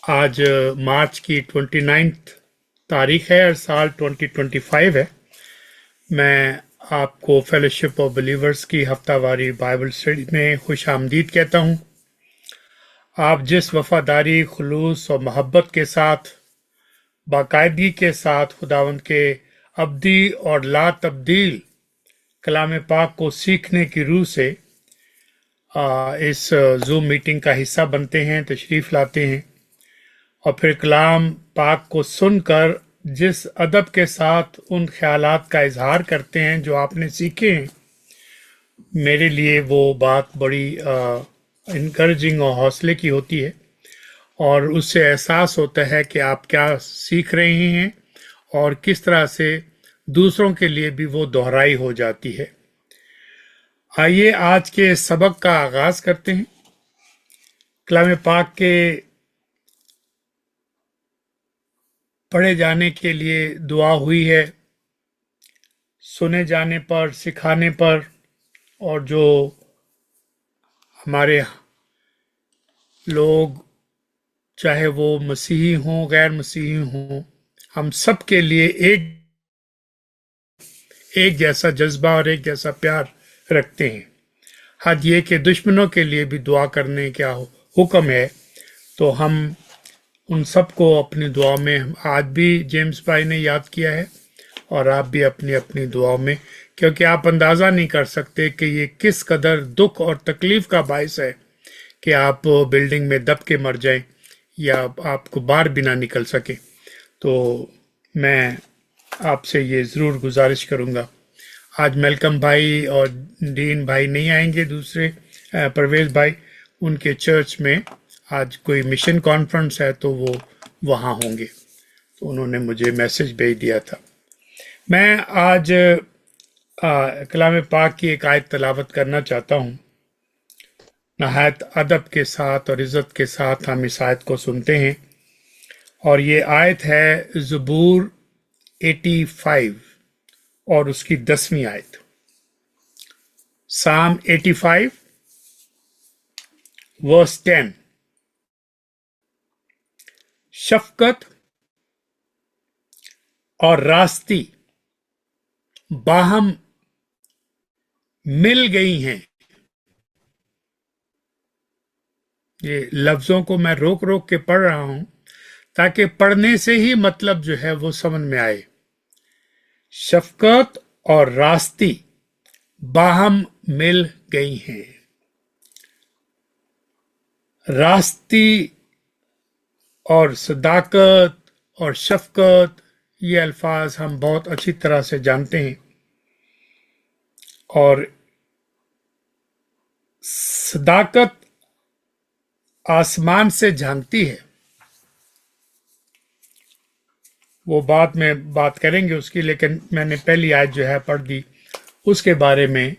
आज मार्च की 29 तारीख है और साल 2025 है। मैं आपको फेलोशिप ऑफ बिलीवर्स की हफ्तावारी बाइबल स्टडी में खुश आमदीद कहता हूँ। आप जिस वफादारी, खुलूस और मोहब्बत के साथ, बाकायदगी के साथ खुदावंद के अब्दी और ला तब्दील कलाम पाक को सीखने की रूह से इस जूम मीटिंग का हिस्सा बनते हैं, तशरीफ़ लाते हैं और फिर कलाम पाक को सुनकर जिस अदब के साथ उन ख्यालात का इजहार करते हैं जो आपने सीखे हैं, मेरे लिए वो बात बड़ी इनकरेजिंग और हौसले की होती है और उससे एहसास होता है कि आप क्या सीख रहे हैं और किस तरह से दूसरों के लिए भी वो दोहराई हो जाती है। आइए आज के सबक का आगाज करते हैं। कलाम पाक के पढ़े जाने के लिए दुआ हुई है, सुने जाने पर, सिखाने पर, और जो हमारे लोग चाहे वो मसीही हों, गैर मसीही हों, हम सब के लिए एक जैसा जज्बा और एक जैसा प्यार रखते हैं। हद ये कि दुश्मनों के लिए भी दुआ करने का हुक्म है, तो हम उन सबको अपनी दुआ में, आज भी जेम्स भाई ने याद किया है और आप भी अपनी अपनी दुआओं में, क्योंकि आप अंदाज़ा नहीं कर सकते कि ये किस कदर दुख और तकलीफ का बायस है कि आप बिल्डिंग में दब के मर जाएं या आपको बाहर भी ना निकल सके। तो मैं आपसे ये ज़रूर गुजारिश करूँगा। आज मेलकम भाई और डीन भाई नहीं आएंगे, दूसरे परवेज भाई, उनके चर्च में आज कोई मिशन कॉन्फ्रेंस है तो वो वहाँ होंगे, तो उन्होंने मुझे मैसेज भेज दिया था। मैं आज कलाम पाक की एक आयत तलावत करना चाहता हूँ। नहायत अदब के साथ और इज़्ज़त के साथ हम इस आयत को सुनते हैं और ये आयत है ज़बूर 85 और उसकी 10वीं आयत। साम 85 वर्स 10। शफकत और रास्ती बाहम मिल गई हैं। ये लफ्जों को मैं रोक रोक के पढ़ रहा हूं ताकि पढ़ने से ही मतलब जो है वो समझ में आए। शफकत और रास्ती बाहम मिल गई हैं। रास्ती और सदाकत और शफकत, ये अल्फाज हम बहुत अच्छी तरह से जानते हैं और सदाकत आसमान से झांकती है, वो बाद में बात करेंगे उसकी, लेकिन मैंने पहली आयत जो है पढ़ दी उसके बारे में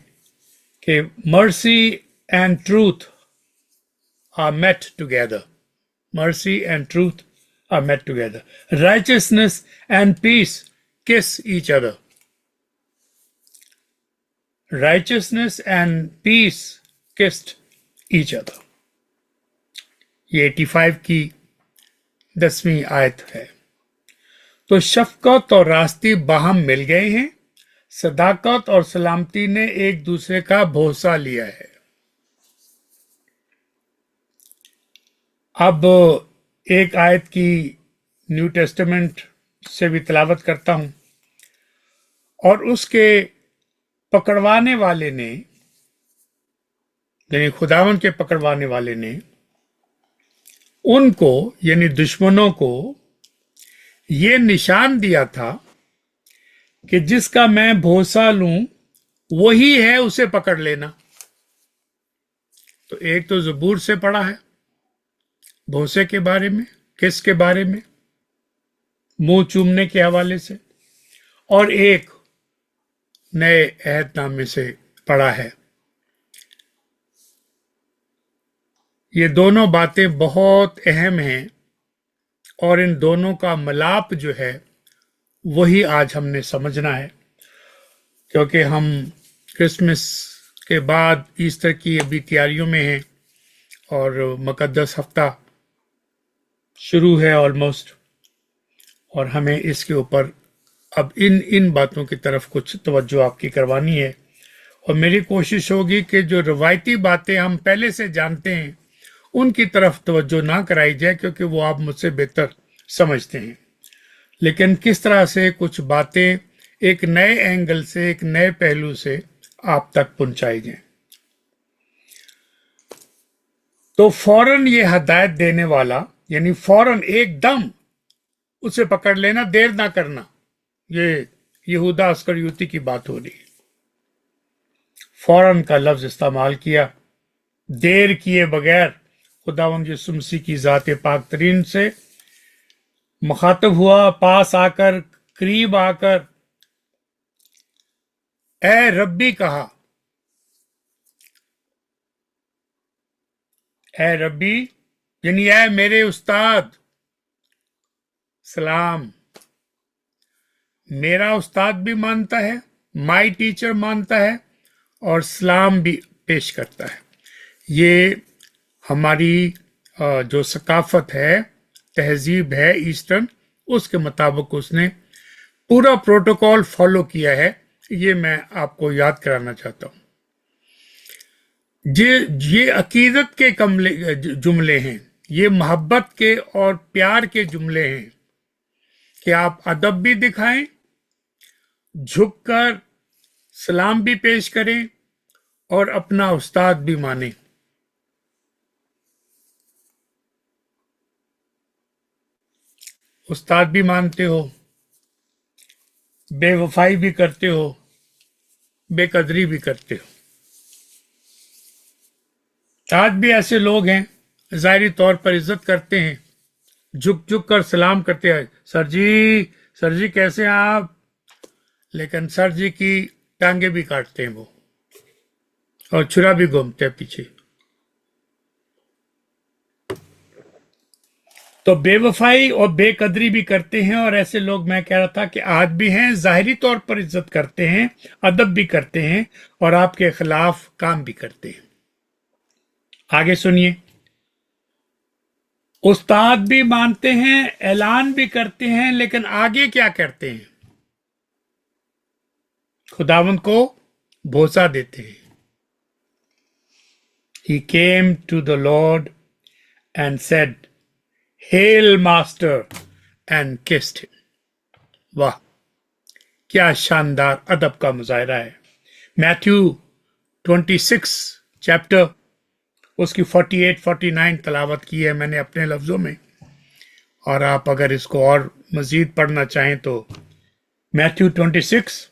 कि mercy and truth are met together, mercy and truth are met together, righteousness and peace kiss each other, righteousness and peace kissed each other। ये 85 की 10वीं आयत है। तो शफकत और रास्ती बाहम मिल गए हैं, सदाकत और सलामती ने एक दूसरे का भरोसा लिया है। अब एक आयत की न्यू टेस्टामेंट से भी तिलावत करता हूं और उसके पकड़वाने वाले ने, यानी खुदावन के पकड़वाने वाले ने उनको, यानी दुश्मनों को, ये निशान दिया था कि जिसका मैं भरोसा लूं वही है, उसे पकड़ लेना। तो एक तो ज़बूर से पढ़ा है भरोसे के बारे में, किसके बारे में, मुंह चूमने के हवाले से, और एक नए अहदनामे से पढ़ा है। ये दोनों बातें बहुत अहम हैं और इन दोनों का मिलाप जो है वही आज हमने समझना है, क्योंकि हम क्रिसमस के बाद ईस्टर की अभी तैयारियों में हैं और मुकद्दस हफ्ता शुरू है ऑलमोस्ट, और हमें इसके ऊपर अब इन बातों की तरफ कुछ तवज्जो आपकी करवानी है। और मेरी कोशिश होगी कि जो रवायती बातें हम पहले से जानते हैं उनकी तरफ तवज्जो ना कराई जाए, क्योंकि वो आप मुझसे बेहतर समझते हैं, लेकिन किस तरह से कुछ बातें एक नए एंगल से, एक नए पहलू से आप तक पहुंचाई जाए। तो फौरन ये हदायत देने वाला, यानी फौरन एकदम उसे पकड़ लेना, देर ना करना, ये यहूदा अस्करियोती की बात हो रही है। फौरन का लफ्ज इस्तेमाल किया, देर किए बगैर खुदावंद यीशु मसीह की ज़ात पाक तरीन से मुखातब हुआ, पास आकर, करीब आकर ए रब्बी कहा। ए रब्बी यानी ए मेरे उस्ताद, सलाम। मेरा उस्ताद भी मानता है, माई टीचर मानता है, और सलाम भी पेश करता है। ये हमारी जो सकाफत है, तहजीब है ईस्टर्न, उसके मुताबिक उसने पूरा प्रोटोकॉल फॉलो किया है। ये मैं आपको याद कराना चाहता हूं। ये अकीदत के जुमले हैं, ये मोहब्बत के और प्यार के जुमले हैं कि आप अदब भी दिखाएं, झुककर सलाम भी पेश करें, और अपना उस्ताद भी माने। उस्ताद भी मानते हो, बेवफाई भी करते हो, बेकदरी भी करते हो। आज भी ऐसे लोग हैं, ज़ाहिरी तौर पर इज्जत करते हैं, झुक झुक कर सलाम करते हैं, सर जी कैसे हैं आप, लेकिन सर जी की टांगे भी काटते हैं वो, और छुरा भी घूमते हैं पीछे। तो बेवफाई और बेकदरी भी करते हैं, और ऐसे लोग, मैं कह रहा था कि आज भी हैं, ज़ाहिरी तौर पर इज्जत करते हैं, अदब भी करते हैं, और आपके खिलाफ काम भी करते हैं। आगे सुनिए, उस्ताद भी मानते हैं, ऐलान भी करते हैं, लेकिन आगे क्या करते हैं? खुदावंद को भरोसा देते हैं। He came to the Lord and said, Hail Master, and kissed him. वाह, क्या शानदार अदब का मुजाहिरा है। मैथ्यू 26 चैप्टर, उसकी 48-49 तलावत की है मैंने अपने लफ्जों में, और आप अगर इसको और मजीद पढ़ना चाहें तो मैथ्यू 26,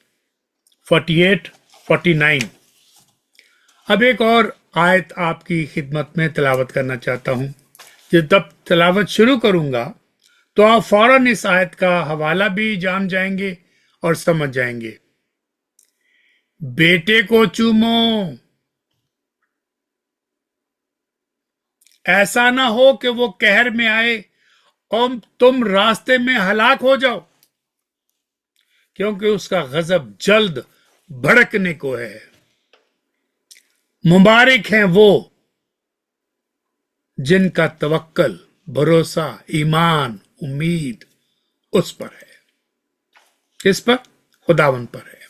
48-49। अब एक और आयत आपकी खिदमत में तलावत करना चाहता हूं। जब तलावत शुरू करूंगा तो आप फौरन इस आयत का हवाला भी जान जाएंगे और समझ जाएंगे। बेटे को चूमो, ऐसा ना हो कि वो कहर में आए और तुम रास्ते में हलाक हो जाओ, क्योंकि उसका गजब जल्द भड़कने को है। मुबारक हैं वो जिनका तवक्कल, भरोसा, ईमान, उम्मीद उस पर है। किस पर? खुदावन पर है।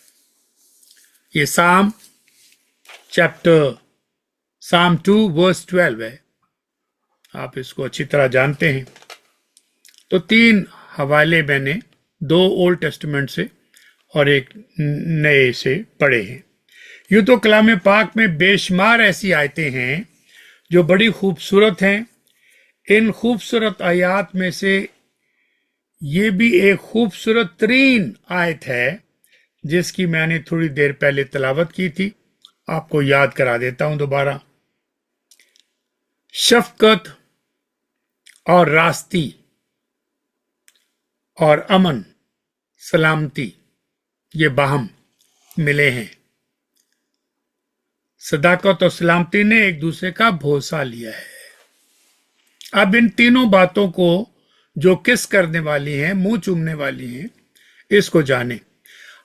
ये साम 2 वर्स 12 है, आप इसको अच्छी तरह जानते हैं। तो 3 हवाले मैंने 2 ओल्ड टेस्टमेंट से और एक नए से पढ़े हैं। यूं तो कलाम पाक में बेशुमार ऐसी आयतें हैं जो बड़ी खूबसूरत हैं। इन खूबसूरत आयात में से ये भी एक खूबसूरत तरीन आयत है जिसकी मैंने थोड़ी देर पहले तलावत की थी, आपको याद करा देता हूं दोबारा। शफकत और रास्ती और अमन, सलामती, ये बाहम मिले हैं। सदाकत और सलामती ने एक दूसरे का भरोसा लिया है। अब इन तीनों बातों को जो किस करने वाली हैं, मुंह चूमने वाली हैं, इसको जाने।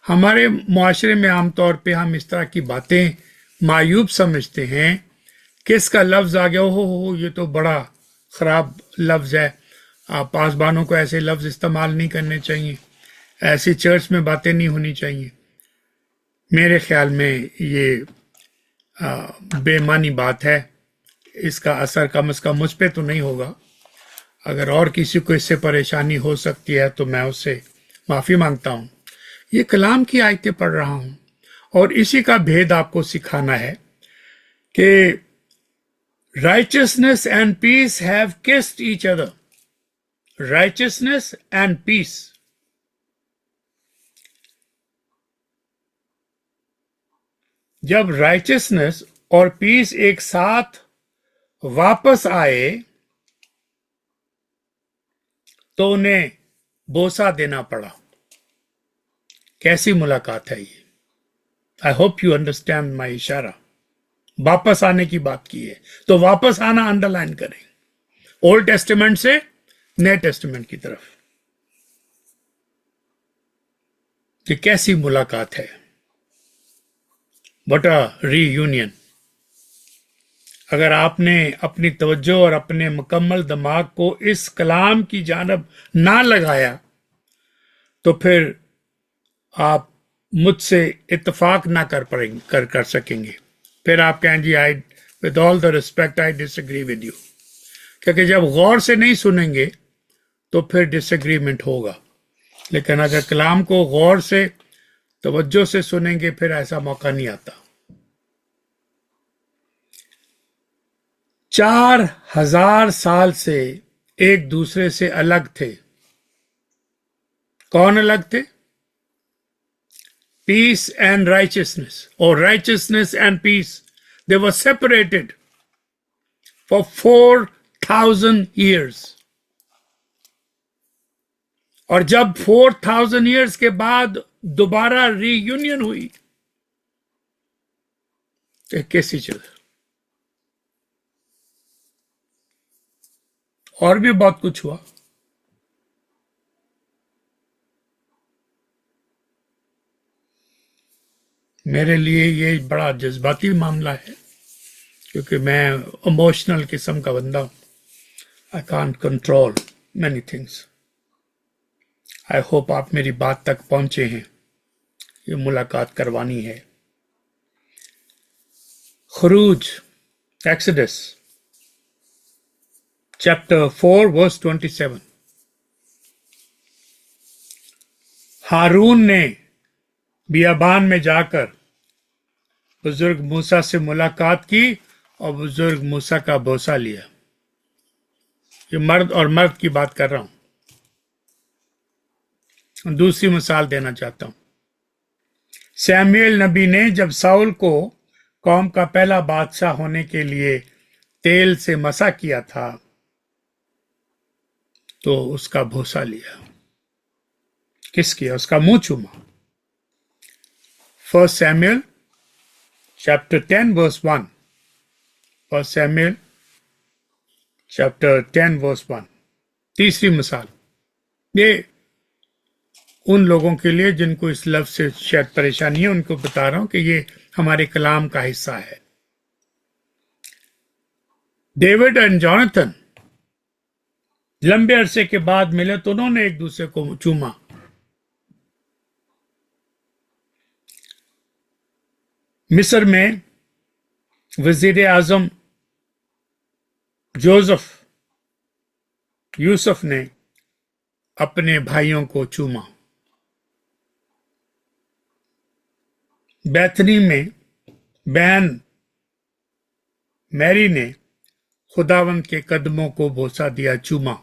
हमारे मुआशरे में आमतौर पे हम इस तरह की बातें मायूब समझते हैं। किस का लफ्ज आ गया, हो ये तो बड़ा खराब लफ्ज है, آپ پاسبانوں کو ایسے لفظ استعمال نہیں کرنے چاہیے، ایسی چرچ میں باتیں نہیں ہونی چاہیے. میرے خیال میں یہ بے معنی بات ہے. اس کا اثر کم از کم مجھ پہ تو نہیں ہوگا. اگر اور کسی کو اس سے پریشانی ہو سکتی ہے تو میں اس سے معافی مانگتا ہوں. یہ کلام کی آیتیں پڑھ رہا ہوں اور اسی کا بھید آپ کو سکھانا ہے کہ righteousness and peace have kissed each other. Righteousness and peace. جب righteousness اور peace ایک ساتھ واپس آئے تو انہیں بوسہ دینا پڑا. کیسی ملاقات ہے یہ؟ I hope you understand my اشارہ. واپس آنے کی بات کی ہے تو واپس آنا انڈر لائن کریں، اولڈ ٹیسٹیمنٹ سے نئے ٹیسٹیمنٹ کی طرف. یہ کیسی ملاقات ہے؟ What a reunion. اگر آپ نے اپنی توجہ اور اپنے مکمل دماغ کو اس کلام کی جانب نہ لگایا تو پھر آپ مجھ سے اتفاق نہ کر سکیں گے. پھر آپ کہیں جی with all the respect I disagree with you. کیونکہ جب غور سے نہیں سنیں گے تو پھر ڈس ایگریمنٹ ہوگا، لیکن اگر کلام کو غور سے توجہ سے سنیں گے پھر ایسا موقع نہیں آتا. 4000 سال سے ایک دوسرے سے الگ تھے. کون الگ تھے؟ Peace and righteousness, or righteousness and peace. They were separated for 4,000 years. اور جب 4,000 years کے بعد دوبارہ ری یونین ہوئی تو کیسی چیز. اور بھی بہت کچھ ہوا. میرے لیے یہ بڑا جذباتی معاملہ ہے کیونکہ میں ایموشنل قسم کا بندہ ہوں. I can't control many things. I hope آپ میری بات تک پہنچے ہیں. یہ ملاقات کروانی ہے. خروج Exodus chapter 4 verse 27. ہارون نے بیابان میں جا کر بزرگ موسیٰ سے ملاقات کی اور بزرگ موسیٰ کا بوسہ لیا. یہ مرد اور مرد کی بات کر رہا ہوں. دوسری مثال دینا چاہتا ہوں. سیموئیل نبی نے جب ساؤل کو قوم کا پہلا بادشاہ ہونے کے لیے تیل سے مسح کیا تھا تو اس کا بوسہ لیا. کس کیا؟ اس کا منہ چوما. 1 Samuel chapter 10 verse 1. 1 Samuel chapter 10 verse 1. تیسری مثال یہ ان لوگوں کے لیے جن کو اس لفظ سے شاید پریشانی ہے، ان کو بتا رہا ہوں کہ یہ ہمارے کلام کا حصہ ہے. ڈیوڈ اینڈ جوناتھن لمبے عرصے کے بعد ملے تو انہوں نے ایک دوسرے کو چوما. مصر میں وزیر اعظم یوسف نے اپنے بھائیوں کو چوما. بیتھنی میں بہن میری نے خداوند کے قدموں کو بوسہ دیا، چوما.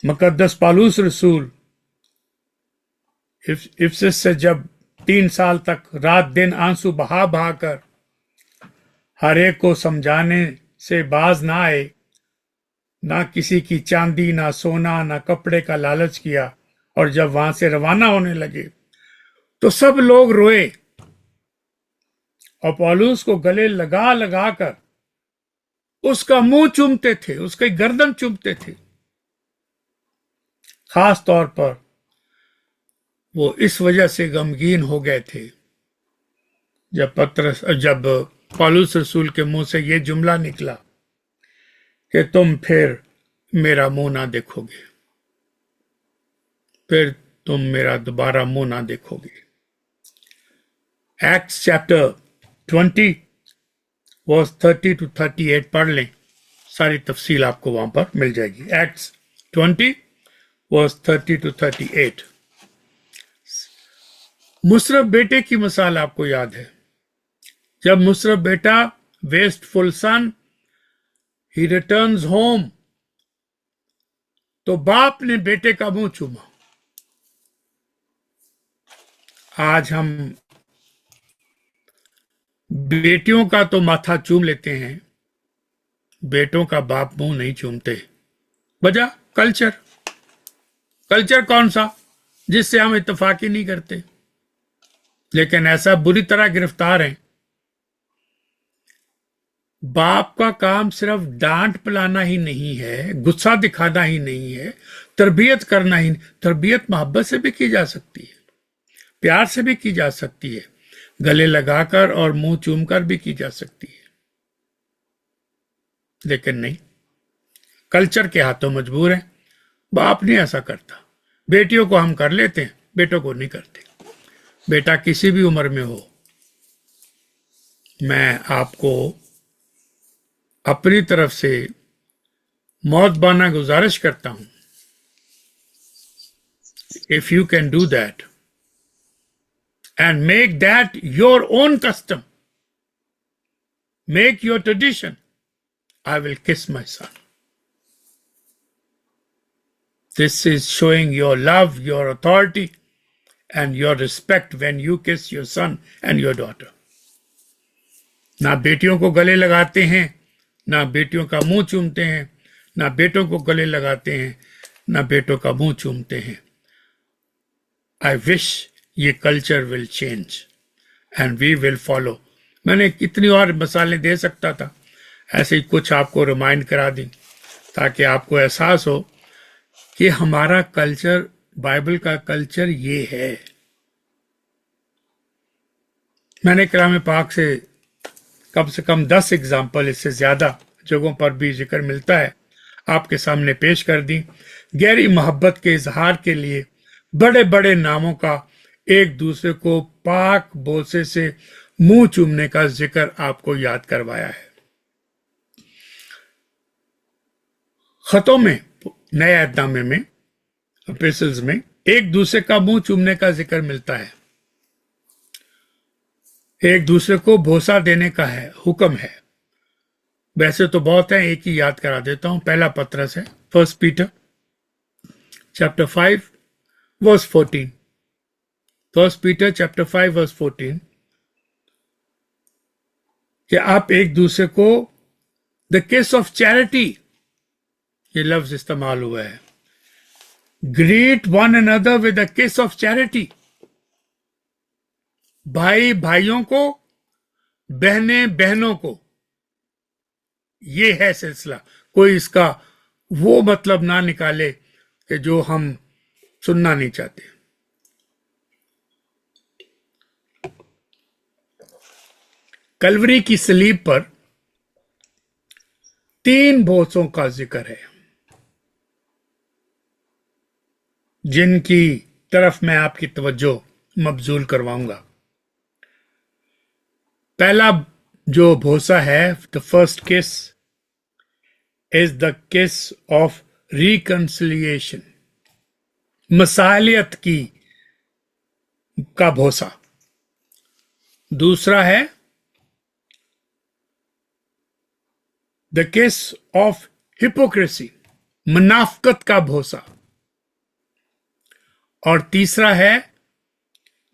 مقدس پالوس رسول افسس سے جب 3 سال تک رات دن آنسو بہا بہا کر ہر ایک کو سمجھانے سے باز نہ آئے، نہ کسی کی چاندی، نہ سونا، نہ کپڑے کا لالچ کیا، اور جب وہاں سے روانہ ہونے لگے تو سب لوگ روئے اور پالوس کو گلے لگا لگا کر اس کا منہ چومتے تھے، اس کی گردن چومتے تھے. خاص طور پر وہ اس وجہ سے غمگین ہو گئے تھے جب پالوس رسول کے منہ سے یہ جملہ نکلا कि तुम फिर मेरा मुंह ना देखोगे, फिर तुम मेरा दोबारा मुंह ना देखोगे। एक्ट्स चैप्टर 20 वर्स 30 to 38 पढ़ लें, सारी तफसील आपको वहां पर मिल जाएगी। Acts 20 verse 30 to 38। मुशर्रफ बेटे की मिसाल आपको याद है। जब मुशर्रफ बेटा wasteful son he returns home, तो बाप ने बेटे का मुंह चूमा। आज हम बेटियों का तो माथा चूम लेते हैं, बेटों का बाप मुंह नहीं चूमते। वजह कल्चर। कल्चर कौन सा? जिससे हम इत्तेफाक ही नहीं करते, लेकिन ऐसा बुरी तरह गिरफ्तार हैं। बाप का काम सिर्फ डांट पिलाना ही नहीं है, गुस्सा दिखाना ही नहीं है, तरबियत करना ही। तरबियत मोहब्बत से भी की जा सकती है, प्यार से भी की जा सकती है, गले लगाकर और मुंह चूमकर भी की जा सकती है। लेकिन नहीं, कल्चर के हाथों मजबूर है। बाप नहीं ऐसा करता। बेटियों को हम कर लेते हैं, बेटों को नहीं करते। बेटा किसी भी उम्र में हो, मैं आपको अपनी तरफ से मौतबाना गुजारिश करता हूं, if you can do that and make that your own custom, make your tradition, I will kiss my son. This is showing your love, your authority, and your respect when you kiss your son and your daughter. ना बेटियों को गले लगाते हैं, ना बेटियों का मुंह चूमते हैं, ना बेटों को गले लगाते हैं, ना बेटों का मुंह चूमते हैं। I wish ये culture will change and we will follow. मैंने कितनी और मिसालें दे सकता था, ऐसे ही कुछ आपको रिमाइंड करा दी ताकि आपको एहसास हो कि हमारा कल्चर, बाइबल का कल्चर ये है। मैंने कलाम पाक से कम 10 एग्जाम्पल, इससे ज्यादा जगहों पर भी जिक्र मिलता है, आपके सामने पेश कर दी। गहरी मोहब्बत के इजहार के लिए बड़े बड़े नामों का एक दूसरे को पाक बोसे से मुंह चूमने का जिक्र आपको याद करवाया है। खतों में, नए अहदनामे में, एपिसल्स में एक दूसरे का मुंह चूमने का जिक्र मिलता है। एक दूसरे को भोसा देने का है, हुक्म है। वैसे तो बहुत है, एक ही याद करा देता हूं। पहला पत्रस है, 1 Peter chapter 5 verse 14। 1 Peter chapter 5 verse 14 कि आप एक दूसरे को द किस ऑफ चैरिटी, ये लफ्ज इस्तेमाल हुआ है, greet one another with the kiss of charity. भाई भाइयों को, बहनें बहनों को, ये है सिलसिला। कोई इसका वो मतलब ना निकाले कि जो हम सुनना नहीं चाहते। कलवरी की सलीब पर 3 बोसों का जिक्र है, जिनकी तरफ मैं आपकी तवज्जो मबजूल करवाऊंगा। पहला जो भोसा है, the first kiss is the kiss of reconciliation, मसालियत की का भोसा। दूसरा है द किस ऑफ हिपोक्रेसी, मुनाफकत का भोसा। और तीसरा है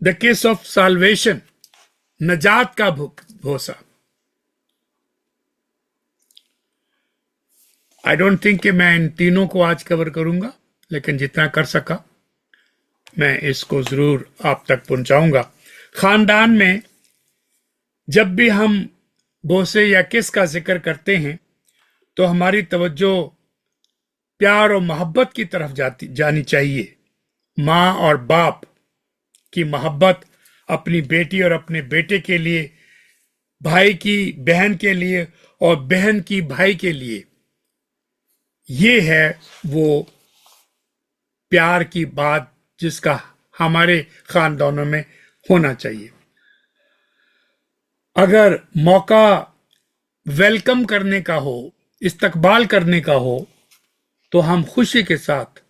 द किस ऑफ साल्वेशन, नजात का भोसा। आई डोंट थिंक कि मैं इन तीनों को आज कवर करूंगा, लेकिन जितना कर सका मैं इसको जरूर आप तक पहुंचाऊंगा। खानदान में जब भी हम बोसे या किस का जिक्र करते हैं तो हमारी तवज्जो प्यार और मोहब्बत की तरफ जानी चाहिए। माँ और बाप की मोहब्बत अपनी बेटी और अपने बेटे के लिए, भाई की बहन के लिए और बहन की भाई के लिए, ये है वो प्यार की बात जिसका हमारे खानदानों में होना चाहिए। अगर मौका वेलकम करने का हो, इस्तकबाल करने का हो, तो हम खुशी के साथ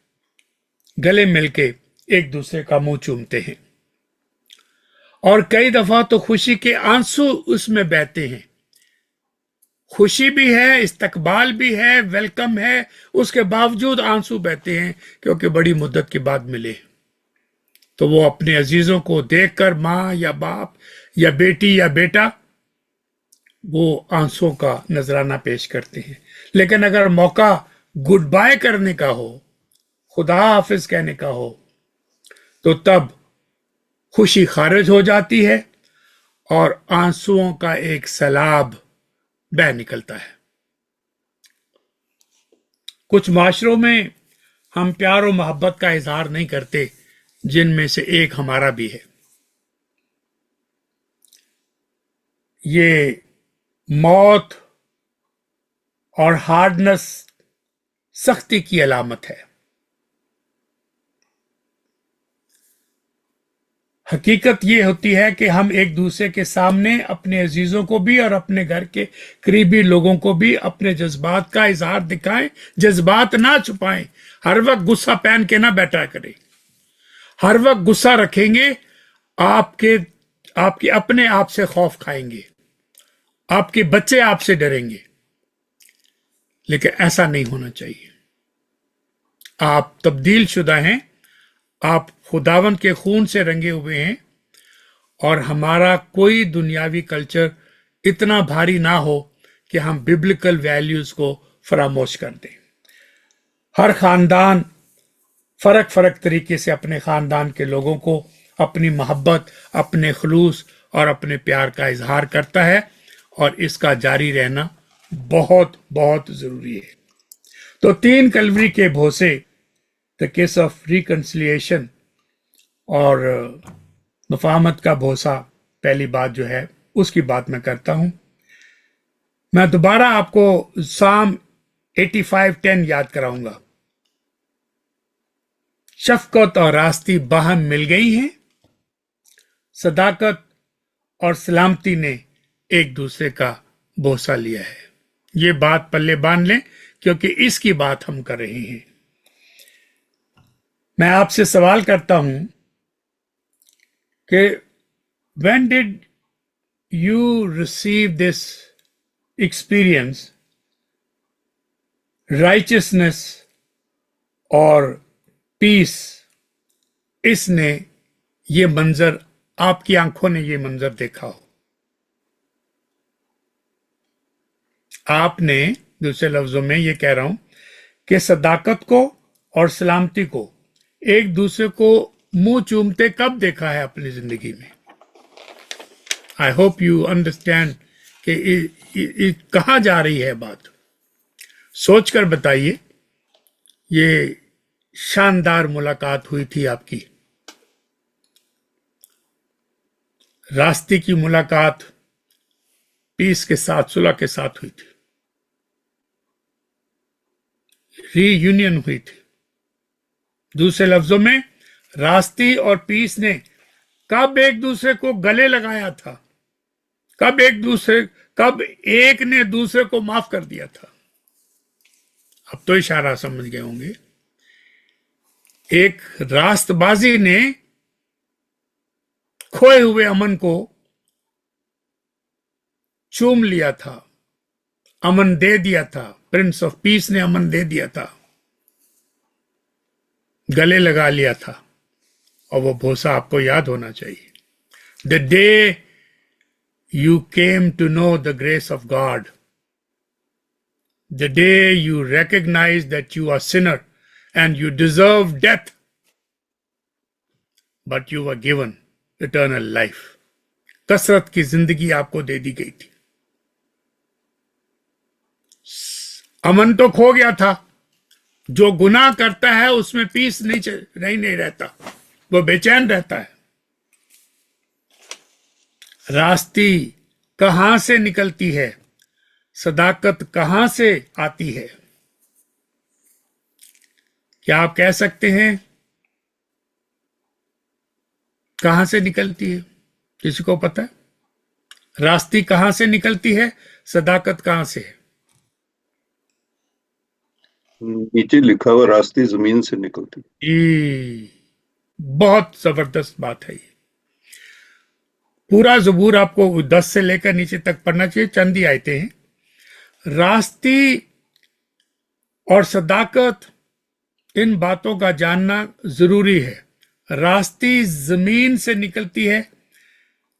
गले मिलके एक दूसरे का मुंह चूमते हैं, और कई दफा तो खुशी के आंसू उसमें बहते हैं। खुशी भी है, इस्तकबाल भी है, वेलकम है, उसके बावजूद आंसू बहते हैं क्योंकि बड़ी मुद्दत के बाद मिले। तो वो अपने अजीजों को देखकर, माँ या बाप या बेटी या बेटा, वो आंसुओं का नजराना पेश करते हैं। लेकिन अगर मौका गुड बाय करने का हो, खुदा हाफिज कहने का हो, तो तब खुशी खारिज हो जाती है और आंसुओं का एक सैलाब बह निकलता है। कुछ माशरों में हम प्यार और मोहब्बत का इजहार नहीं करते, जिनमें से एक हमारा भी है। ये मौत और हार्डनेस सख्ती की अलामत है। हकीकत ये होती है कि हम एक दूसरे के सामने अपने अजीजों को भी और अपने घर के करीबी लोगों को भी अपने जज्बात का इजहार दिखाएं, जज्बात ना छुपाएं। हर वक्त गुस्सा पहन के ना बैठा करें। हर वक्त गुस्सा रखेंगे, आपके अपने आप से खौफ खाएंगे, आपके बच्चे आपसे डरेंगे। लेकिन ऐसा नहीं होना चाहिए। आप तब्दील शुदा हैं, आप खुदावंद के खून से रंगे हुए हैं, और हमारा कोई दुनियावी कल्चर इतना भारी ना हो कि हम बिब्लिकल वैल्यूज को फरामोश कर दें। हर खानदान फर्क फर्क तरीके से अपने खानदान के लोगों को अपनी मोहब्बत, अपने खुलूस और अपने प्यार का इजहार करता है, और इसका जारी रहना बहुत बहुत जरूरी है। तो 3 कलवरी के Bhose, the case of reconciliation और मफाहमत का भोसा, पहली बात जो है उसकी बात मैं करता हूं। मैं दोबारा आपको साम 85:10 याद कराऊंगा। शफकत और रास्ती बाहम मिल गई हैं, सदाकत और सलामती ने एक दूसरे का भरोसा लिया है। ये बात पल्ले बांध लें, क्योंकि इसकी बात हम कर रहे हैं। मैं आपसे सवाल करता हूं कि when did you receive this experience, righteousness और पीस? इसने ये मंजर, आपकी आंखों ने ये मंजर देखा हो। आपने, दूसरे लफ्जों में ये कह रहा हूं कि सदाकत को और सलामती को एक दूसरे को मुंह चूमते कब देखा है अपनी जिंदगी में? आई होप यू अंडरस्टैंड कि कहां जा रही है बात। सोचकर बताइए। ये शानदार मुलाकात हुई थी आपकी। रास्ते की मुलाकात पीस के साथ, सुलह के साथ हुई थी। रीयूनियन हुई थी। दूसरे लफ्जों में, रास्ती और पीस ने कब एक दूसरे को गले लगाया था? कब एक ने दूसरे को माफ कर दिया था? अब तो इशारा समझ गए होंगे। एक रास्तबाजी ने खोए हुए अमन को चूम लिया था, अमन दे दिया था। प्रिंस ऑफ पीस ने अमन दे दिया था, गले लगा लिया था। और वो भरोसा आपको याद होना चाहिए। The day you came to know the grace of God, the day you recognize that you are sinner and you deserve death, but you were given eternal life. कसरत की जिंदगी आपको दे दी गई थी। अमन तो खो गया था। जो गुनाह करता है उसमें पीस नहीं रहता, वो बेचैन रहता है। रास्ती कहां से निकलती है, सदाकत कहां से आती है? क्या आप कह सकते हैं कहां से निकलती है? किसी को पता है? रास्ती कहां से निकलती है, सदाकत कहां से है? नीचे लिखा हुआ रास्ते जमीन से निकलती। ये बहुत जबरदस्त बात है। ये पूरा ज़बूर आपको 10 से लेकर नीचे तक पढ़ना चाहिए। चंद ही आयते हैं। रास्ती और सदाकत, इन बातों का जानना जरूरी है। रास्ती जमीन से निकलती है।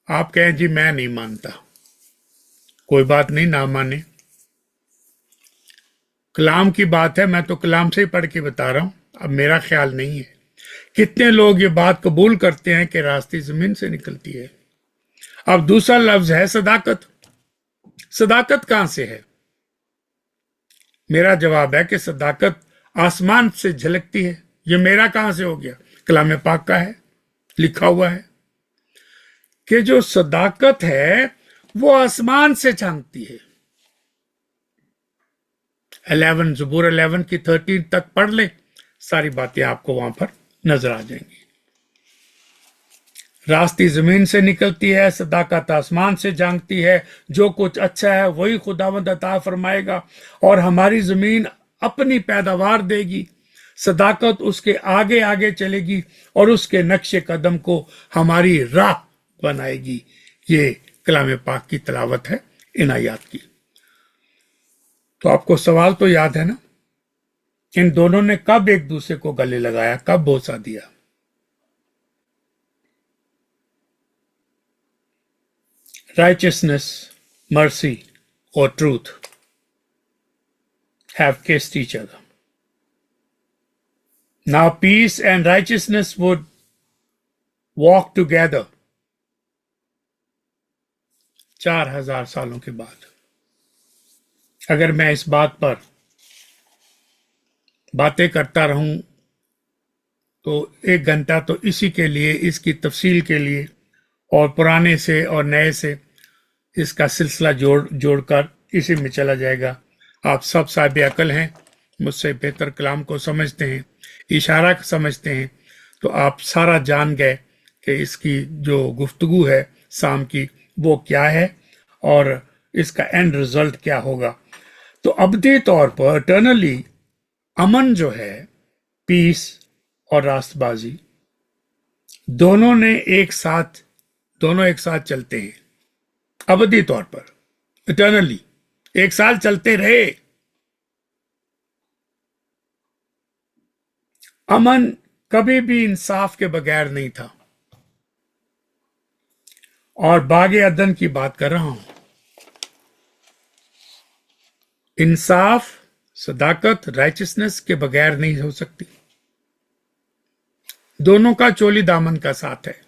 आप कहें जी मैं नहीं मानता, कोई बात नहीं, ना माने, कलाम की बात है, मैं तो कलाम से ही पढ़ के बता रहा हूं, अब मेरा ख्याल नहीं है। कितने लोग ये बात कबूल करते हैं कि रास्ती जमीन से निकलती है। अब दूसरा लफ्ज है सदाकत। सदाकत कहां से है? मेरा जवाब है कि सदाकत आसमान से झलकती है। ये मेरा कहां से हो गया? कलाम पाक का है, लिखा हुआ है कि जो सदाकत है वो आसमान से झांकती है। 11 ज़बूर 11 की 13 तक पढ़ ले, सारी बातें आपको वहां पर नजर आ जाएंगी। रास्ती जमीन से निकलती है, सदाकत आसमान से झांकती है। जो कुछ अच्छा है वही खुदावंद अता फरमाएगा और हमारी जमीन अपनी पैदावार देगी। सदाकत उसके आगे आगे चलेगी और उसके नक्शे कदम को हमारी राह बनाएगी। ये कलाम पाक की तलावत है इन आयात की। तो आपको सवाल तो याद है ना, इन दोनों ने कब एक दूसरे को गले लगाया, कब बोसा दिया? Righteousness, mercy, or truth have kissed each other. Now peace and righteousness would walk together 4000 सालों के बाद। अगर मैं इस बात पर बातें करता रहूं तो 1 घंटा तो इसी के लिए, इसकी तफसील के लिए और पुराने से और नए से इसका सिलसिला जोड़कर इसी में चला जाएगा। आप सब साहिब अकल हैं, मुझसे बेहतर कलाम को समझते हैं, इशारा समझते हैं, तो आप सारा जान गए कि इसकी जो गुफ्तगू है शाम की वो क्या है और इसका एंड रिजल्ट क्या होगा। तो अबदी तौर पर इटर्नली अमन जो है, पीस और रास्तबाजी, दोनों एक साथ चलते हैं। अबदी तौर पर इटर्नली एक साथ चलते रहे। अमन कभी भी इंसाफ के बगैर नहीं था। और बागे अदन की बात कर रहा हूं। इंसाफ, सदाकत, राइचसनेस के बगैर नहीं हो सकती। दोनों का चोली दामन का साथ है।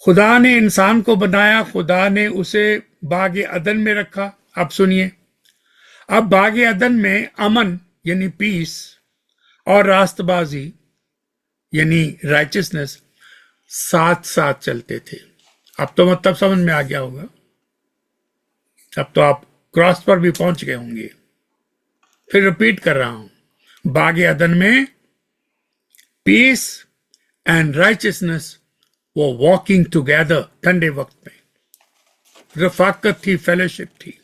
खुदा ने इंसान को बनाया, खुदा ने उसे बागे अदन में रखा। अब सुनिए, अब बागे अदन में अमन यानी पीस और रास्तबाजी यानी राइचसनेस साथ साथ चलते थे। अब तो मतलब समझ में आ गया होगा। अब तो आप क्रॉस पर भी पहुंच गए होंगे। फिर रिपीट कर रहा हूं, बागे अदन में पीस एंड राइचसनेस वो वॉकिंग टुगेदर। ठंडे वक्त में रफाकत थी, फेलोशिप थी,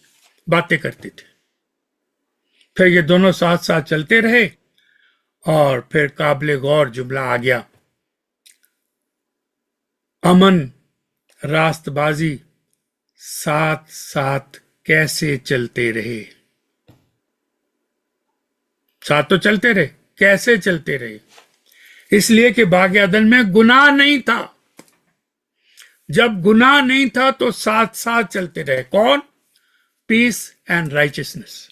बातें करते थे। फिर ये दोनों साथ साथ चलते रहे और फिर काबिल गौर जुमला आ गया, अमन रास्तबाजी साथ साथ कैसे चलते रहे। साथ तो चलते रहे, कैसे चलते रहे? इसलिए कि बागे अदन में गुनाह नहीं था। जब गुनाह नहीं था तो साथ साथ चलते रहे। कौन? पीस एंड राइचसनेस,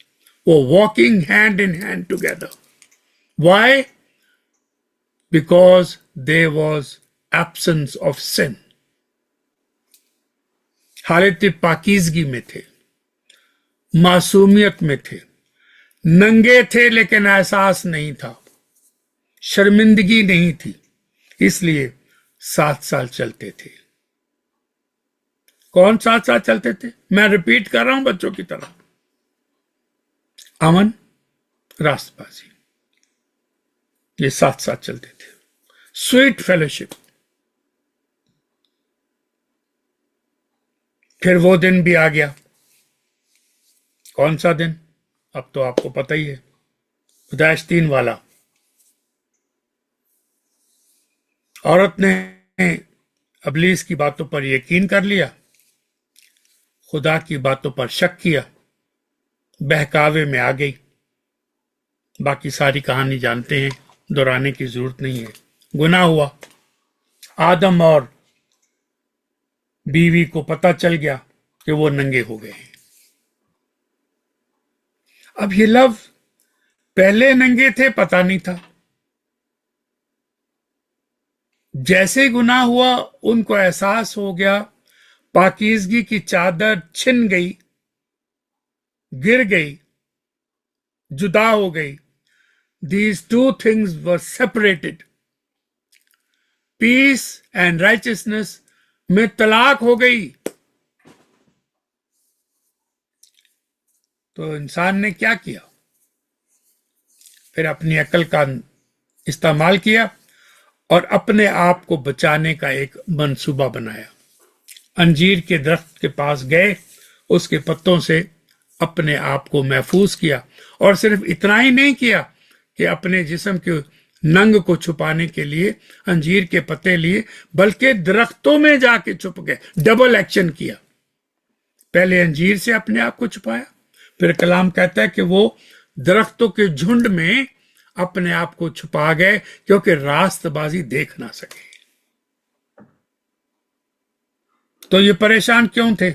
वो walking hand in hand together. Why? Because there was absence of sin. हालत पाकीज़गी में थे, मासूमियत में थे, नंगे थे लेकिन एहसास नहीं था, शर्मिंदगी नहीं थी, इसलिए साथ साथ चलते थे। कौन साथ साथ चलते थे? मैं रिपीट कर रहा हूं बच्चों की तरह, अमन, रास्तबाजी। ये साथ साथ चलते थे, स्वीट फेलोशिप। फिर वो दिन भी आ गया। कौन सा दिन? अब तो आपको पता ही है, पैदाइश 3 वाला। औरत ने इब्लीस की बातों पर यकीन कर लिया, खुदा की बातों पर शक किया, बहकावे में आ गई। बाकी सारी कहानी जानते हैं, दोहराने की जरूरत नहीं है। गुनाह हुआ, आदम और बीवी को पता चल गया कि वो नंगे हो गए हैं। अब ये लव पहले नंगे थे, पता नहीं था। जैसे गुनाह हुआ उनको एहसास हो गया, पाकीज़गी की चादर छिन गई, गिर गई, जुदा हो गई। These two things were separated. Peace and righteousness में तलाक हो गई। तो इंसान ने क्या किया? फिर अपनी अकल का इस्तेमाल किया और अपने आप को बचाने का एक मंसूबा बनाया। अंजीर के दरख्त के पास गए, उसके पत्तों से अपने आप को महफूज किया, और सिर्फ इतना ही नहीं किया कि अपने जिस्म के नंग को छुपाने के लिए अंजीर के पत्ते लिए, बल्कि दरख्तों में जाके छुप गए। डबल एक्शन किया। पहले अंजीर से अपने आप को छुपाया, फिर कलाम कहता है कि वो दरख्तों के झुंड में अपने आप को छुपा गए, क्योंकि रास्तबाजी देख ना सके। तो ये परेशान क्यों थे?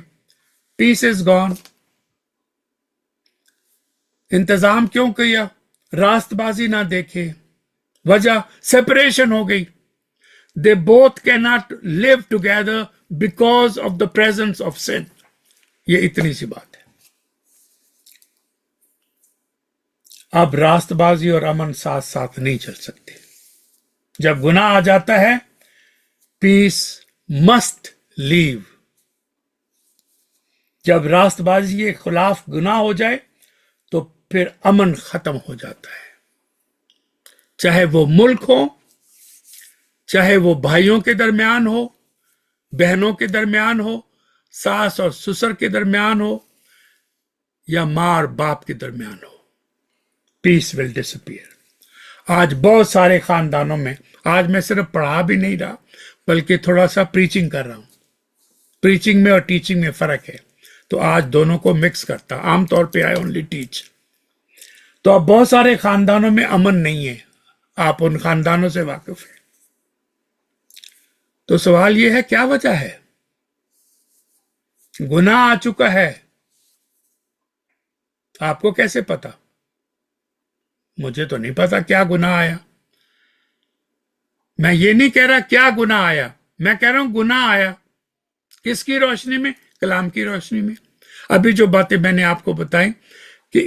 Peace is gone. इंतजाम क्यों किया? रास्तबाजी ना देखे, वजह सेपरेशन हो गई। They both can not live together because of the presence of sin. ये इतनी सी बात है। अब रास्तबाजी और अमन साथ साथ नहीं चल सकते। जब गुनाह आ जाता है, पीस मस्ट लीव। जब रास्तबाजी के खिलाफ गुनाह हो जाए तो फिर अमन खत्म हो जाता है। चाहे वो मुल्क हो, चाहे वो भाइयों के दरमियान हो, बहनों के दरमियान हो, सास और ससुर के दरमियान हो, या मां और बाप के दरमियान हो, पीस विल डिसअपीयर। आज बहुत सारे खानदानों में, आज मैं सिर्फ पढ़ा भी नहीं रहा बल्कि थोड़ा सा प्रीचिंग कर रहा हूं। प्रीचिंग में और टीचिंग में फर्क है, तो आज दोनों को मिक्स करता। आमतौर पे आई ओनली टीच। तो अब बहुत सारे खानदानों में अमन नहीं है। आप उन खानदानों से वाकिफ हैं। तो सवाल यह है, क्या वजह है? गुनाह आ चुका है। आपको कैसे पता? मुझे तो नहीं पता क्या गुनाह आया। मैं ये नहीं कह रहा क्या गुनाह आया, मैं कह रहा हूं गुनाह आया। किसकी रोशनी में? कलाम की रोशनी में। अभी जो बातें मैंने आपको बताई कि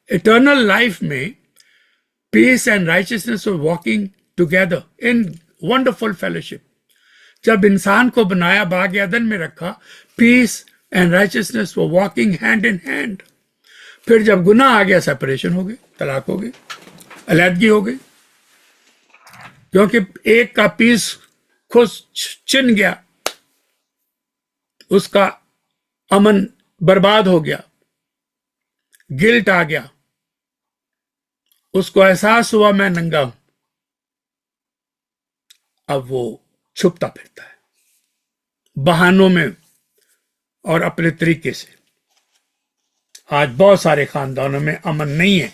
इटर्नल लाइफ में peace and righteousness were walking together in wonderful fellowship. जब इंसान को बनाया, बाग अदन में रखा, peace and righteousness were walking hand in hand. फिर जब गुनाह आ गया, सेपरेशन हो गई, तलाक हो गई, अलहदगी हो गई, क्योंकि एक का पीस खुद छिन गया, उसका अमन बर्बाद हो गया, गिल्ट आ गया, उसको एहसास हुआ मैं नंगा हूं। अब वो छुपता फिरता है बहानों में और अपने तरीके से। आज बहुत सारे खानदानों में अमन नहीं है।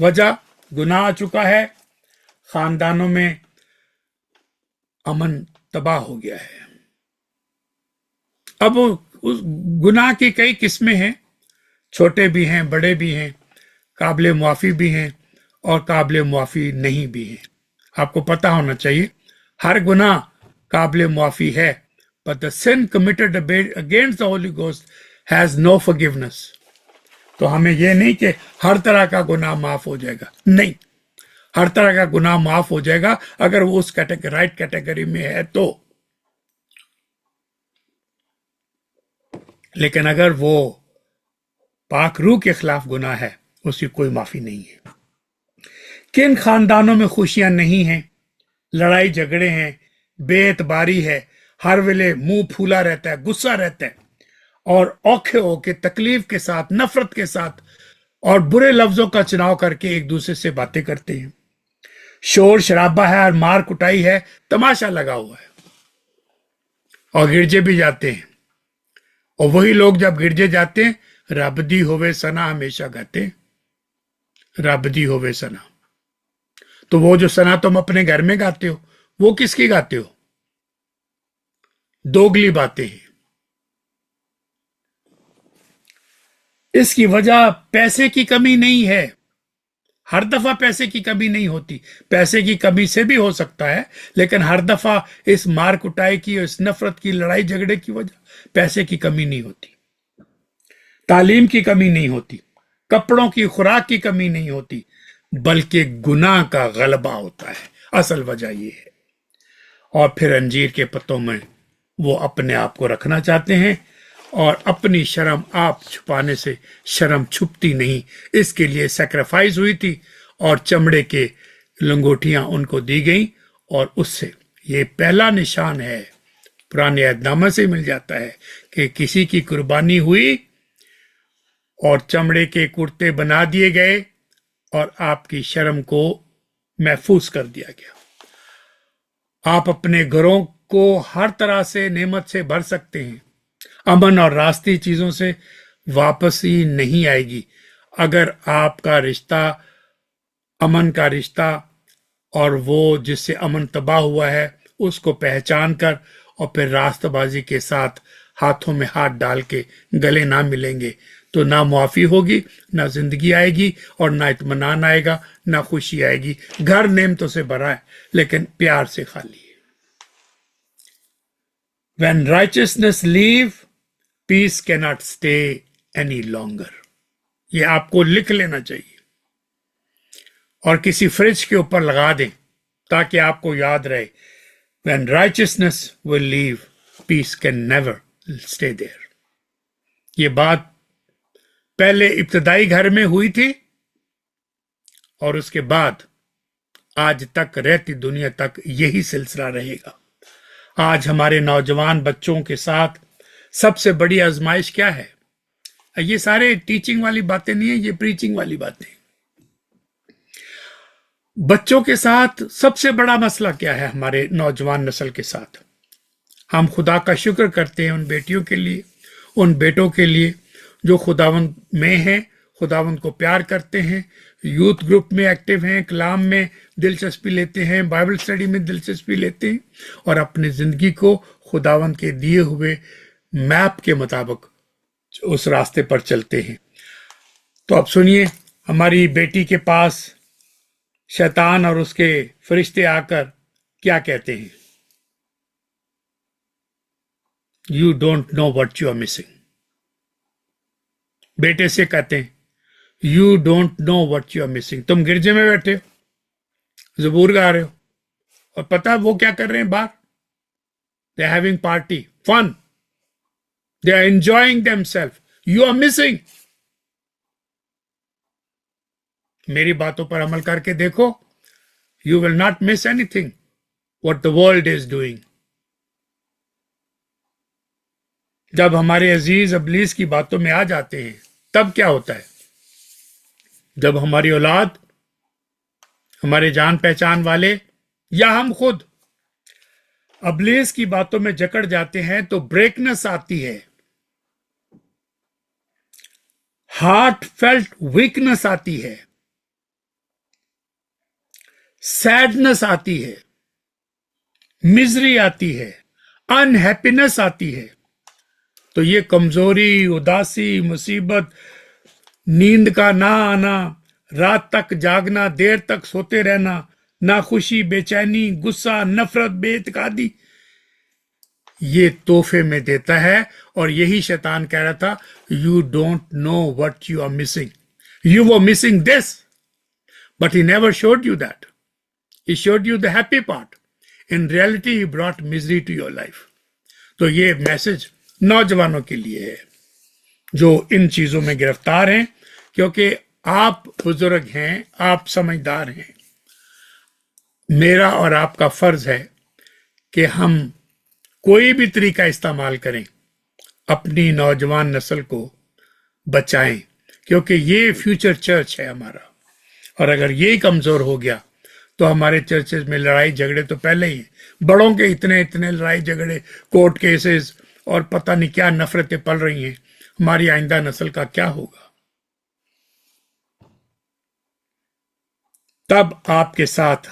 वजह, गुनाह आ चुका है, खानदानों में अमन तबाह हो गया है। अब उस गुनाह की कई किस्में हैं, छोटे भी हैं, बड़े भी हैं, काबिल मुआफ़ी भी हैं और काबिल मुआफ़ी नहीं भी हैं। आपको पता होना चाहिए, हर गुनाह काबिल मुआफ़ी है, but the sin committed against the Holy Ghost has no forgiveness। तो हमें यह नहीं कि हर तरह का गुनाह माफ हो जाएगा, नहीं, हर तरह का गुनाह माफ हो जाएगा अगर वो उस राइट कैटेगरी में है तो। लेकिन अगर वो पाक रूह के खिलाफ गुनाह है, उसकी कोई माफी नहीं है। किन खानदानों में खुशियां नहीं हैं, लड़ाई झगड़े हैं, बेएतबारी है, हर वेले मुंह फूला रहता है, गुस्सा रहता है और औखे होके तकलीफ के साथ, नफरत के साथ और बुरे लफ्जों का चुनाव करके एक दूसरे से बातें करते हैं। शोर शराबा है और मार कुटाई है, तमाशा लगा हुआ है। और गिरजे भी जाते हैं, और वही लोग जब गिरजे जाते हैं, रब दी होवे सना हमेशा गाते हैं, रब दी होवे सना। तो वो जो सना तुम अपने घर में गाते हो, वो किसकी गाते हो? दोगली बातें हैं। इसकी वजह पैसे की कमी नहीं है, हर दफा पैसे की कमी नहीं होती, पैसे की कमी से भी हो सकता है, लेकिन हर दफा इस मार कुटाई की, इस नफरत की, लड़ाई झगड़े की वजह पैसे की कमी नहीं होती, तालीम की कमी नहीं होती, कपड़ों की, खुराक की कमी नहीं होती, बल्कि गुनाह का गलबा होता है। असल वजह ये है। और फिर अंजीर के पत्तों में वो अपने आप को रखना चाहते हैं, और अपनी शर्म आप छुपाने से शर्म छुपती नहीं, इसके लिए सैक्रिफाइस हुई थी और चमड़े के लंगोटियां उनको दी गई। और उससे ये पहला निशान है, पुराने अहदनामे से मिल जाता है कि किसी की कुर्बानी हुई और चमड़े के कुर्ते बना दिए गए और आपकी शर्म को महफूज कर दिया गया। आप अपने घरों को हर तरह से नेमत से भर सकते हैं, अमन और रास्ती चीजों से वापसी नहीं आएगी अगर आपका रिश्ता अमन का रिश्ता और वो जिससे अमन तबाह हुआ है उसको पहचान कर और फिर रास्तबाजी के साथ हाथों में हाथ डाल के गले ना मिलेंगे, तो ना मुआफी होगी, ना जिंदगी आएगी और ना इत्मीनान आएगा, ना खुशी आएगी। घर नेमतों से भरा है लेकिन प्यार से खाली है। When righteousness leave, peace cannot stay any longer. ये आपको लिख लेना चाहिए और किसी फ्रिज के ऊपर लगा दें ताकि आपको याद रहे। When righteousness will leave, peace can never stay there. ये बात पहले इब्तदाई घर में हुई थी और उसके बाद आज तक रहती दुनिया तक यही सिलसिला रहेगा। आज हमारे नौजवान बच्चों के साथ सबसे बड़ी आजमाइश क्या है? ये सारे टीचिंग वाली बातें नहीं है, ये प्रीचिंग वाली बातें। बच्चों के साथ सबसे बड़ा मसला क्या है? हमारे नौजवान नस्ल के साथ हम खुदा का शुक्र करते हैं उन बेटियों के लिए, उन बेटों के लिए जो खुदावंद में हैं, खुदावंद को प्यार करते हैं, यूथ ग्रुप में एक्टिव हैं, कलाम में दिलचस्पी लेते हैं, बाइबल स्टडी में दिलचस्पी लेते हैं और अपनी जिंदगी को खुदावंद के दिए हुए मैप के मुताबिक उस रास्ते पर चलते हैं। तो अब सुनिए, हमारी बेटी के पास शैतान और उसके फरिश्ते आकर क्या कहते हैं? You don't know what you are missing. बेटे से कहते हैं you don't know what you are missing. तुम गिरजे में बैठे हो, ज़बूर गा रहे हो और पता है वो क्या कर रहे हैं बाहर? They are having party, fun, they are enjoying themselves, you are missing. मेरी बातों पर अमल करके देखो, you will not miss anything what the world is doing. जब हमारे अजीज अबलीस की बातों में आ जाते हैं तब क्या होता है? जब हमारी औलाद, हमारे जान पहचान वाले या हम खुद अबलीस की बातों में जकड़ जाते हैं तो ब्रेकनेस आती है, हार्ट फेल्ट वीकनेस आती है, सैडनेस आती है, मिजरी आती है, अनहैप्पीनेस आती है। तो ये कमजोरी, उदासी, मुसीबत, नींद का ना आना, रात तक जागना, देर तक सोते रहना, नाखुशी, बेचैनी, गुस्सा, नफरत, बेइत्तेकादी, ये तोहफे में देता है। और यही शैतान कह रहा था, you don't know what you are missing, you were missing this, but he never showed you that, he showed you the happy part. In reality he brought misery to your life. तो ये message नौजवानों के लिए है जो इन चीजों में गिरफ्तार हैं, क्योंकि आप बुजुर्ग हैं, आप समझदार हैं, मेरा और आपका फर्ज है कि हम कोई भी तरीका इस्तेमाल करें, अपनी नौजवान नस्ल को बचाएं, क्योंकि ये फ्यूचर चर्च है हमारा। और अगर ये कमजोर हो गया तो हमारे चर्चेज में लड़ाई झगड़े तो पहले ही हैं, बड़ों के इतने इतने लड़ाई झगड़े, कोर्ट केसेस और पता नहीं क्या नफरतें पल रही हैं, हमारी आइंदा नस्ल का क्या होगा। तब आपके साथ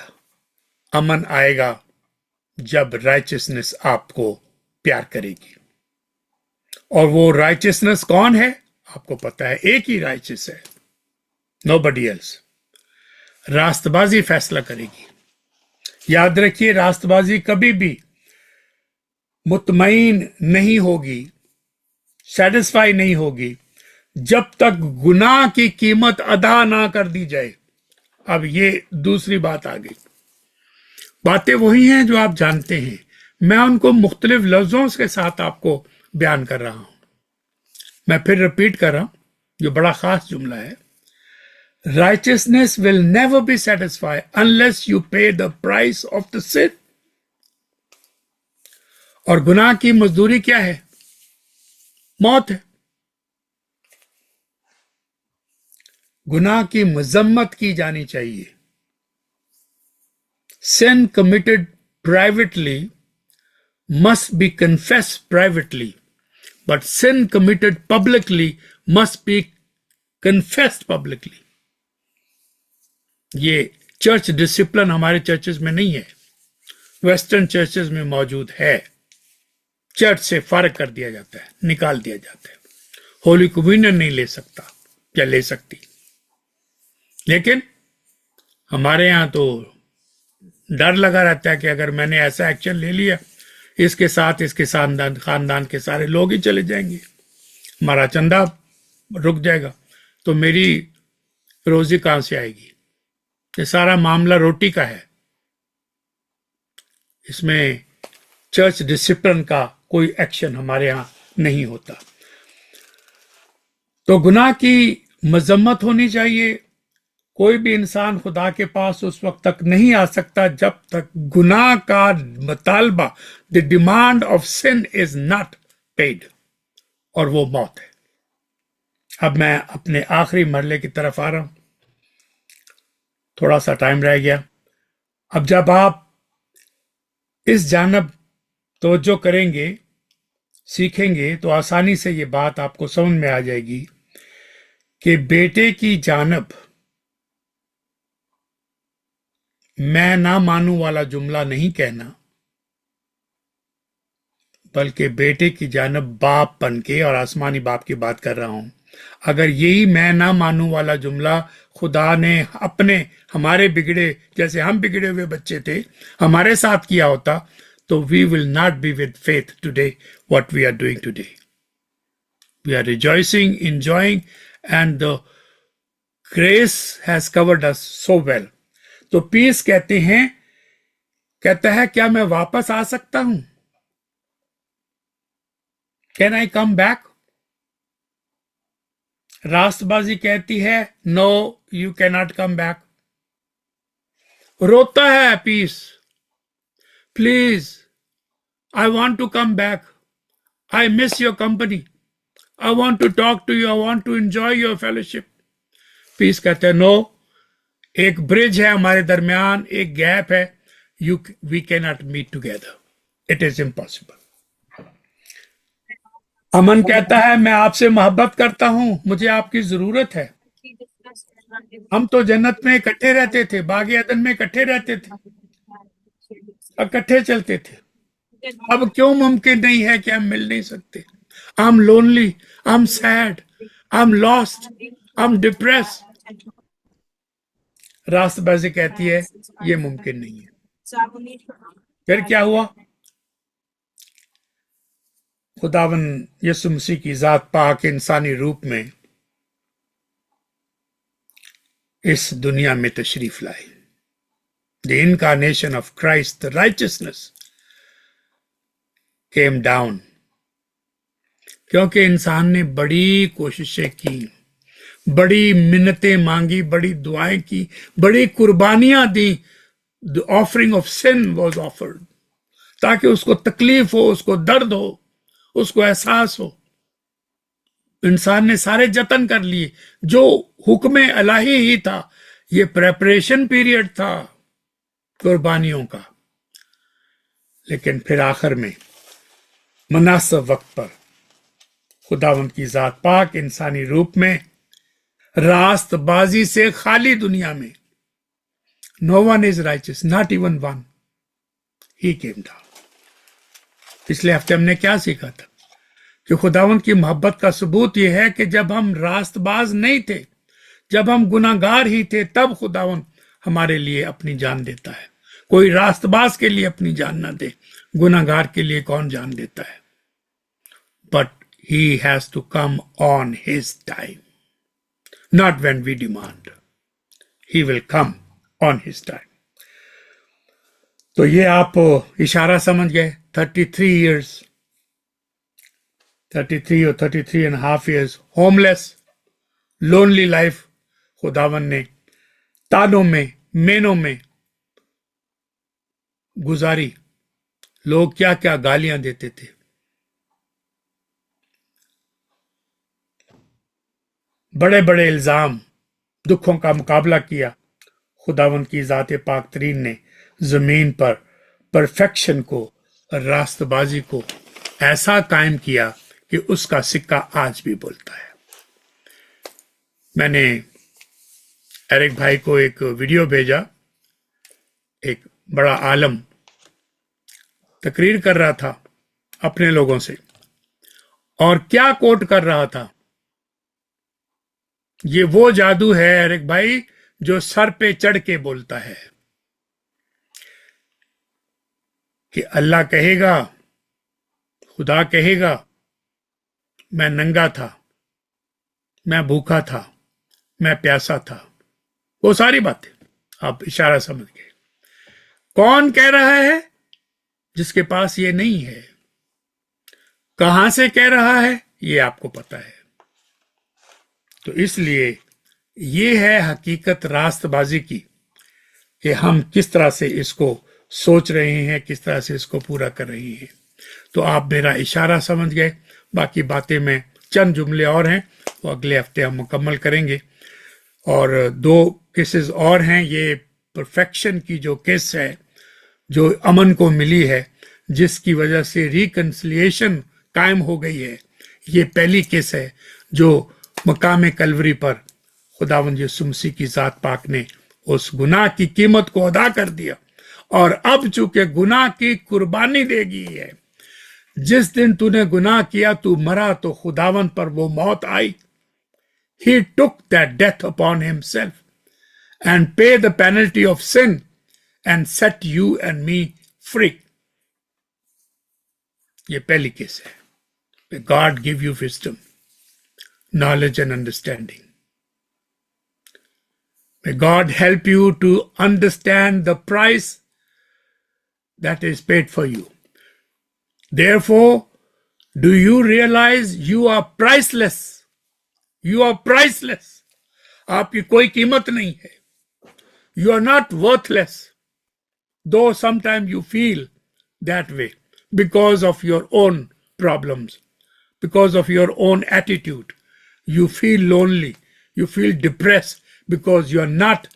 अमन आएगा जब राइचियसनेस आपको प्यार करेगी। और वो राइचियसनेस कौन है आपको पता है, एक ही राइचियस है, नोबडी एल्स। रास्तबाजी फैसला करेगी। याद रखिए, रास्तबाजी कभी भी मुतमईन नहीं होगी, सेटिस्फाई नहीं होगी जब तक गुनाह की कीमत अदा ना कर दी जाए। अब ये दूसरी बात आ गई। बातें वही हैं जो आप जानते हैं, मैं उनको मुख्तलिफ लफ्जों के साथ आपको बयान कर रहा हूं। मैं फिर रिपीट कर रहा हूं, जो बड़ा खास जुमला है। Righteousness will never be satisfied unless you pay the price of the sin. और गुनाह की मजदूरी क्या है? मौत है। गुनाह की मजम्मत की जानी चाहिए। Sin committed privately must be confessed privately, but sin committed publicly must be confessed publicly. ये चर्च डिसिप्लिन हमारे चर्चेस में नहीं है, वेस्टर्न चर्चेस में मौजूद है। चर्च से फारिग कर दिया जाता है, निकाल दिया जाता है। होली कम्युनियन नहीं ले सकता या ले सकती। लेकिन हमारे यहां तो डर लगा रहता है कि अगर मैंने ऐसा एक्शन ले लिया, इसके साथ इसके खानदान के सारे लोग ही चले जाएंगे, हमारा चंदा रुक जाएगा, तो मेरी रोजी कहां से आएगी। ये सारा मामला रोटी का है, इसमें चर्च डिसिप्लिन का कोई एक्शन हमारे यहां नहीं होता। तो गुनाह की मजम्मत होनी चाहिए। कोई भी इंसान खुदा के पास उस वक्त तक नहीं आ सकता जब तक गुनाह का मुतालबा, the demand of sin is not paid, और वो मौत है। अब मैं अपने आखिरी मरले की तरफ आ रहा हूं, थोड़ा सा टाइम रह गया। अब जब आप इस जानब तवज्जो करेंगे, सीखेंगे, तो आसानी से ये बात आपको समझ में आ जाएगी कि बेटे की जानब मैं ना मानूं वाला जुमला नहीं कहना, बल्कि बेटे की जानब बाप बन के, और आसमानी बाप की बात कर रहा हूं। अगर यही मैं ना मानूं वाला जुमला खुदा ने अपने हमारे बिगड़े, जैसे हम बिगड़े हुए बच्चे थे, हमारे साथ किया होता, तो we will not be with faith today what we are doing today. We are rejoicing, enjoying, and the grace has covered us so well. तो पीस कहता है क्या मैं वापस आ सकता हूं? Can I come back? रास्तबाजी कहती है no, you can not come back. रोता है peace, please I want to come back, I miss your company, I want to talk to you, I want to enjoy your fellowship. Peace कहते हैं no, एक bridge है हमारे दरमियान, एक gap है, we can not meet together, it is impossible. अमन कहता है मैं आपसे मोहब्बत करता हूं, मुझे आपकी जरूरत है। हम तो जन्नत में इकट्ठे रहते थे, बाग अदन में इकट्ठे रहते थे, इकट्ठे चलते थे। अब क्यों मुमकिन नहीं है कि हम मिल नहीं सकते? I am lonely, I am sad, I am lost, I am depressed. रास्तबाजी कहती है ये मुमकिन नहीं है। फिर क्या हुआ? खुदावन यसु मसीह की जात पाक इंसानी रूप में इस दुनिया में तशरीफ लाई। The incarnation of Christ, the righteousness came down. क्योंकि इंसान ने बड़ी कोशिशें की, बड़ी मिन्नतें मांगी, बड़ी दुआएं की, बड़ी कुर्बानियां दी, the offering of sin was offered, ताकि उसको तकलीफ हो, उसको दर्द हो, उसको एहसास हो। इंसान ने सारे जतन कर लिए, जो हुक्म इलाही ही था, ये प्रेपरेशन पीरियड था कुर्बानियों का। लेकिन फिर आखिर में मुनासिब वक्त पर खुदावंद की जात पाक इंसानी रूप में रास्तबाजी से खाली दुनिया में, no one is righteous, not even one, he came down। पिछले हफ्ते हमने क्या सीखा था कि खुदावंद की मोहब्बत का सबूत यह है कि जब हम रास्तबाज नहीं थे, जब हम गुनाहगार ही थे, तब खुदावंद हमारे लिए अपनी जान देता है। कोई रास्तबाज के लिए अपनी जान ना दे, गुनाहगार के लिए कौन जान देता है? But he has to come on his time, not when we demand. He will come on his time. तो ये आप इशारा समझ गए। 33 years, 33 or 33.5 years homeless, lonely life खुदावन ने तानों में, मेनों में गुजारी। लोग क्या क्या गालियां देते थे। बड़े बड़े इल्जाम, दुखों का मुकाबला किया। खुदावंद की ज़ात पाक तरीन ने जमीन पर परफेक्शन को, रास्तबाजी को ऐसा कायम किया कि उसका सिक्का आज भी बोलता है। मैंने एरिक भाई को एक वीडियो भेजा। एक बड़ा आलम तकरीर कर रहा था अपने लोगों से, और क्या कोट कर रहा था? ये वो जादू है एरिक भाई जो सर पे चढ़ के बोलता है कि अल्लाह कहेगा, खुदा कहेगा, मैं नंगा था, मैं भूखा था, मैं प्यासा था। वो सारी बातें आप इशारा समझ गए। कौन कह रहा है? जिसके पास ये नहीं है। कहां से कह रहा है ये आपको पता है। तो इसलिए ये है हकीकत रास्तबाजी की कि हम किस तरह से इसको सोच रहे हैं, किस तरह से इसको पूरा कर रहे हैं। तो आप मेरा इशारा समझ गए। बाकी बातें में चंद जुमले और हैं, वो अगले हफ्ते हम मुकम्मल करेंगे। और 2 केसेस और हैं। ये परफेक्शन की जो केस है, जो अमन को मिली है, जिसकी वजह से रिकन्सिलिएशन कायम हो गई है, ये पहली केस है जो मकाम कलवरी पर खुदावंद यीशु मसीह की जात पाक ने उस गुनाह की कीमत को अदा कर दिया। और अब चूंकि गुनाह की कुर्बानी देगी है, जिस दिन तूने गुनाह किया, तू मरा, तो खुदावंद पर वो मौत आई। He took that death upon himself and paid the penalty of sin and set you and me free. ये पहली केस है। May God give you wisdom, knowledge and understanding. May God help you to understand the price that is paid for you. Therefore, do you realize you are priceless? You are priceless. आपकी कोई कीमत नहीं है। You are not worthless. Though sometimes you feel that way because of your own problems, because of your own attitude. You feel lonely. You feel depressed because you are not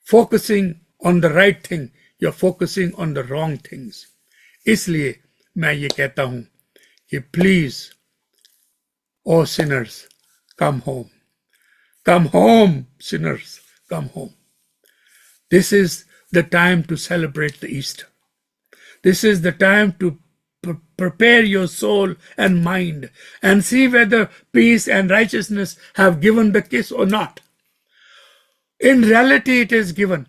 focusing on the right thing. You are focusing on the wrong things. इसलिए मैं ये कहता हूं कि please, oh sinners, come home. Come home, sinners, come home. This is the time to celebrate the Easter. This is the time to prepare your soul and mind and see whether peace and righteousness have given the kiss or not. In reality, it is given.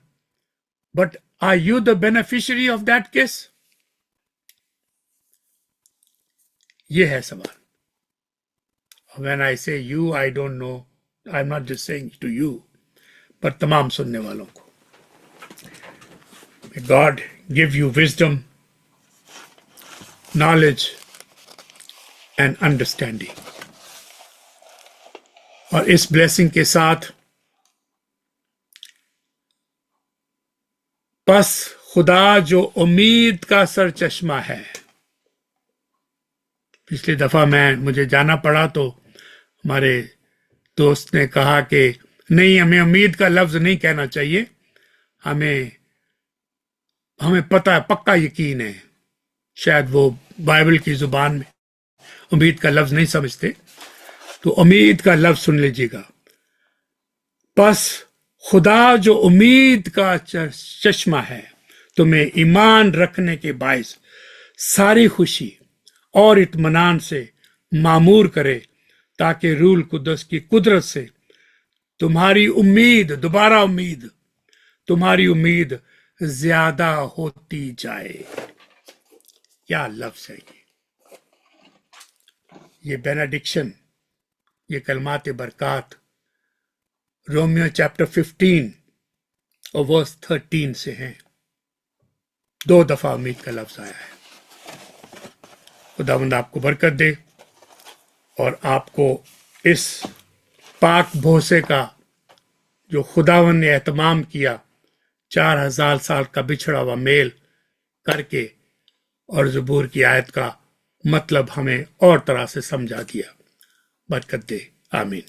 But are you the beneficiary of that kiss? ये है सवाल। When I say you, I don't know. I'm not just saying to you, but तमाम सुनने वालों को। May God give you wisdom, knowledge and understanding. और इस blessing के साथ बस खुदा जो उम्मीद का सरचश्मा है। पिछली दफा मुझे जाना पड़ा तो हमारे दोस्त ने कहा कि नहीं, हमें उम्मीद का लफ्ज नहीं कहना चाहिए, हमें पता है, पक्का यकीन है। शायद वो बाइबल की जुबान में उम्मीद का लफ्ज नहीं समझते, तो उम्मीद का लफ्ज सुन लीजिएगा। बस खुदा जो उम्मीद का चश्मा है, तुम्हें ईमान रखने के बायस सारी खुशी और इत्मीनान से मामूर करे, ताकि रूह कुद्दस की कुदरत से तुम्हारी उम्मीद ज्यादा होती जाए। क्या लफ्ज है ये बेनेडिक्शन, ये कलमात बरकात रोमियो चैप्टर 15 और वर्स 13 से हैं। 2 दफा उम्मीद का लफ्ज आया है। खुदावंद आपको बरकत दे और आपको इस पाक भोसे का जो खुदावंद ने एहतमाम किया, 4000 साल का बिछड़ा हुआ मेल करके और ज़बूर की आयत का मतलब हमें और तरह से समझा दिया। बरकत दे, आमीन।